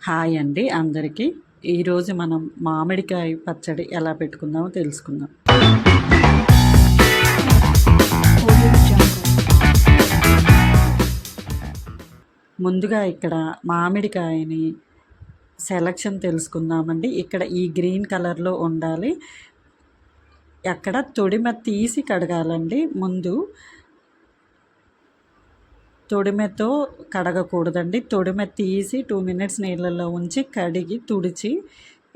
Hi అండి అందరికీ. ఈరోజు మనం మామిడికాయ పచ్చడి ఎలా పెట్టుకుందామో తెలుసుకుందాం. ముందుగా ఇక్కడ మామిడికాయని సెలక్షన్ తెలుసుకుందామండి. ఇక్కడ ఈ గ్రీన్ కలర్లో ఉండాలి. అక్కడ తొడిమ తీసి కడగాలండి. ముందు తొడిమెతో కడగకూడదండి. తొడిమె తీసి 2 మినిట్స్ నీళ్ళల్లో ఉంచి కడిగి తుడిచి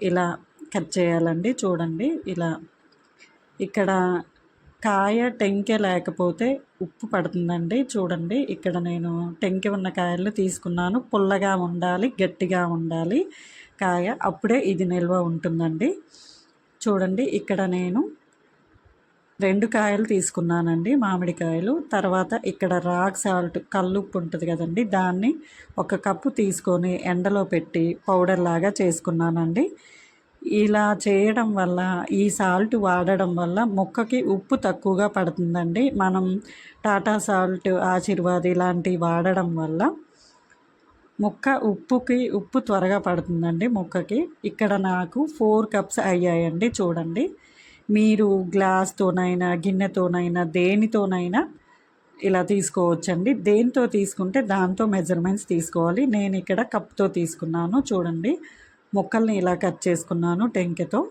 ఇలా కట్ చేయాలండి. చూడండి ఇలా. ఇక్కడ కాయ టెంకె లేకపోతే ఉప్పు పడుతుందండి. చూడండి ఇక్కడ నేను టెంకె ఉన్న కాయలు తీసుకున్నాను. పుల్లగా ఉండాలి, గట్టిగా ఉండాలి కాయ, అప్పుడే ఇది నిల్వ ఉంటుందండి. చూడండి ఇక్కడ నేను 2 కాయలు తీసుకున్నానండి మామిడికాయలు. తర్వాత ఇక్కడ రాక్ సాల్ట్ కల్లుప్పు ఉంటుంది కదండి, దాన్ని 1 కప్పు తీసుకొని ఎండలో పెట్టి పౌడర్ లాగా చేసుకున్నానండి. ఇలా చేయడం వల్ల, ఈ సాల్ట్ వాడడం వల్ల ముక్కకి ఉప్పు తక్కువగా పడుతుందండి. మనం టాటా సాల్ట్, ఆశీర్వాద్ ఇలాంటివి వాడడం వల్ల ఉప్పు త్వరగా పడుతుందండి ముక్కకి. ఇక్కడ నాకు 4 కప్స్ అయ్యాయండి. చూడండి, మీరు గ్లాస్తోనైనా గిన్నెతోనైనా దేనితోనైనా ఇలా తీసుకోవచ్చండి. దేనితో తీసుకుంటే దాంతో మెజర్మెంట్స్ తీసుకోవాలి. నేను ఇక్కడ కప్తో తీసుకున్నాను. చూడండి, ముక్కల్ని ఇలా కట్ చేసుకున్నాను టెంకెతో.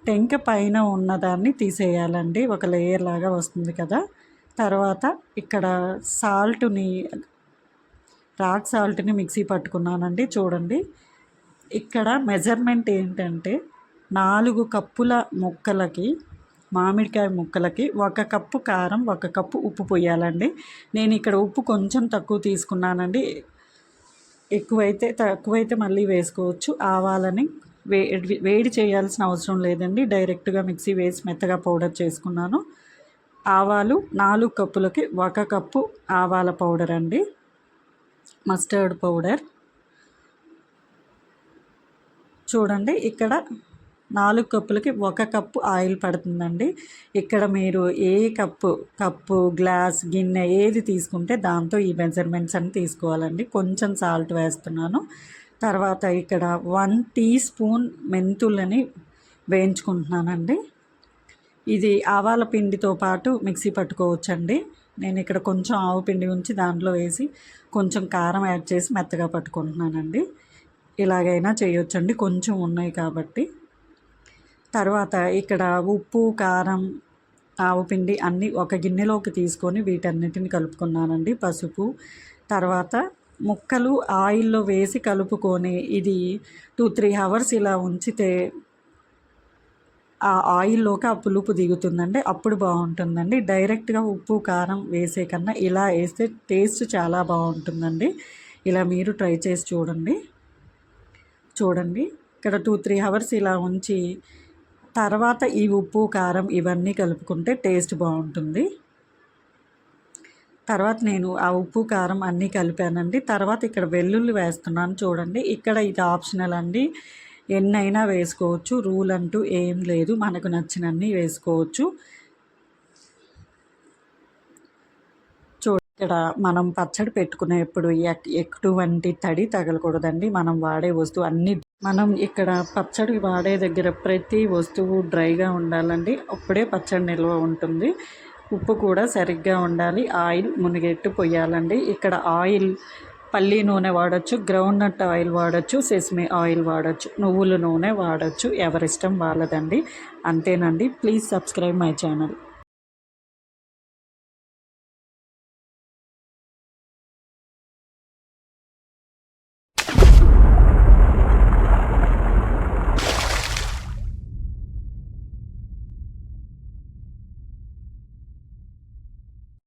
టెంకె పైన ఉన్నదాన్ని తీసేయాలండి, ఒక లేయర్ లాగా వస్తుంది కదా. తర్వాత ఇక్కడ రాక్ సాల్ట్ని మిక్సీ పట్టుకున్నానండి. చూడండి ఇక్కడ మెజర్మెంట్ ఏంటంటే 4 కప్పుల మామిడికాయ ముక్కలకి 1 కప్పు కారం, 1 కప్పు ఉప్పు పోయాలండి. నేను ఇక్కడ ఉప్పు కొంచెం తక్కువ తీసుకున్నానండి. తక్కువైతే మళ్ళీ వేసుకోవచ్చు. ఆవాలని వేడి చేయాల్సిన అవసరం లేదండి, డైరెక్ట్గా మిక్సీ వేసి మెత్తగా పౌడర్ చేసుకున్నాను. ఆవాలు 4 కప్పులకి 1 కప్పు ఆవాల పౌడర్ అండి, మస్టర్డ్ పౌడర్. చూడండి ఇక్కడ 4 కప్పులకి 1 కప్పు ఆయిల్ పడుతుందండి. ఇక్కడ మీరు ఏ కప్పు, గ్లాస్, గిన్నె ఏది తీసుకుంటే దాంతో ఈ మెజర్మెంట్స్ అన్ని తీసుకోవాలండి. కొంచెం సాల్ట్ వేస్తున్నాను. తర్వాత ఇక్కడ 1 టీ స్పూన్ మెంతులని వేయించుకుంటున్నానండి. ఇది ఆవాల పిండితో పాటు మిక్సీ పట్టుకోవచ్చండి. నేను ఇక్కడ కొంచెం ఆవు పిండి ఉంచి దాంట్లో వేసి కొంచెం కారం యాడ్ చేసి మెత్తగా పట్టుకుంటున్నానండి. ఇలాగైనా చేయొచ్చండి, కొంచెం ఉన్నాయి కాబట్టి. తర్వాత ఇక్కడ ఉప్పు, కారం, ఆవుపిండి అన్నీ ఒక గిన్నెలోకి తీసుకొని వీటన్నిటిని కలుపుకున్నానండి. పసుపు. తర్వాత ముక్కలు ఆయిల్లో వేసి కలుపుకొని ఇది 2-3 అవర్స్ ఇలా ఉంచితే ఆ ఆయిల్లోకి ఆ పులుపు దిగుతుందండి, అప్పుడు బాగుంటుందండి. డైరెక్ట్గా ఉప్పు, కారం వేసే కన్నా ఇలా వేస్తే టేస్ట్ చాలా బాగుంటుందండి. ఇలా మీరు ట్రై చేసి చూడండి. ఇక్కడ 2-3 అవర్స్ ఇలా ఉంచి తర్వాత ఈ ఉప్పు, కారం ఇవన్నీ కలుపుకుంటే టేస్ట్ బాగుంటుంది. తర్వాత నేను ఆ ఉప్పు, కారం అన్నీ కలిపానండి. తర్వాత ఇక్కడ వెల్లుల్లి వేస్తున్నాను. చూడండి ఇక్కడ ఇది ఆప్షనల్ అండి, ఎన్నైనా వేసుకోవచ్చు, రూల్ అంటూ ఏం లేదు, మనకు నచ్చినన్ని వేసుకోవచ్చు. ఇక్కడ మనం పచ్చడి పెట్టుకునేప్పుడు ఎటువంటి తడి తగలకూడదండి. మనం వాడే వస్తువు అన్నీ, మనం ఇక్కడ పచ్చడి వాడే దగ్గర ప్రతి వస్తువు డ్రైగా ఉండాలండి, అప్పుడే పచ్చడి నిల్వ ఉంటుంది. ఉప్పు కూడా సరిగ్గా ఉండాలి. ఆయిల్ మునిగెట్టు పొయ్యాలండి. ఇక్కడ ఆయిల్ పల్లి నూనె వాడచ్చు, గ్రౌండ్ నట్ ఆయిల్ వాడచ్చు, సెసమి ఆయిల్ వాడచ్చు, నువ్వుల నూనె వాడచ్చు, ఎవరిష్టం వాళ్ళదండి. అంతేనండి. Please subscribe my channel.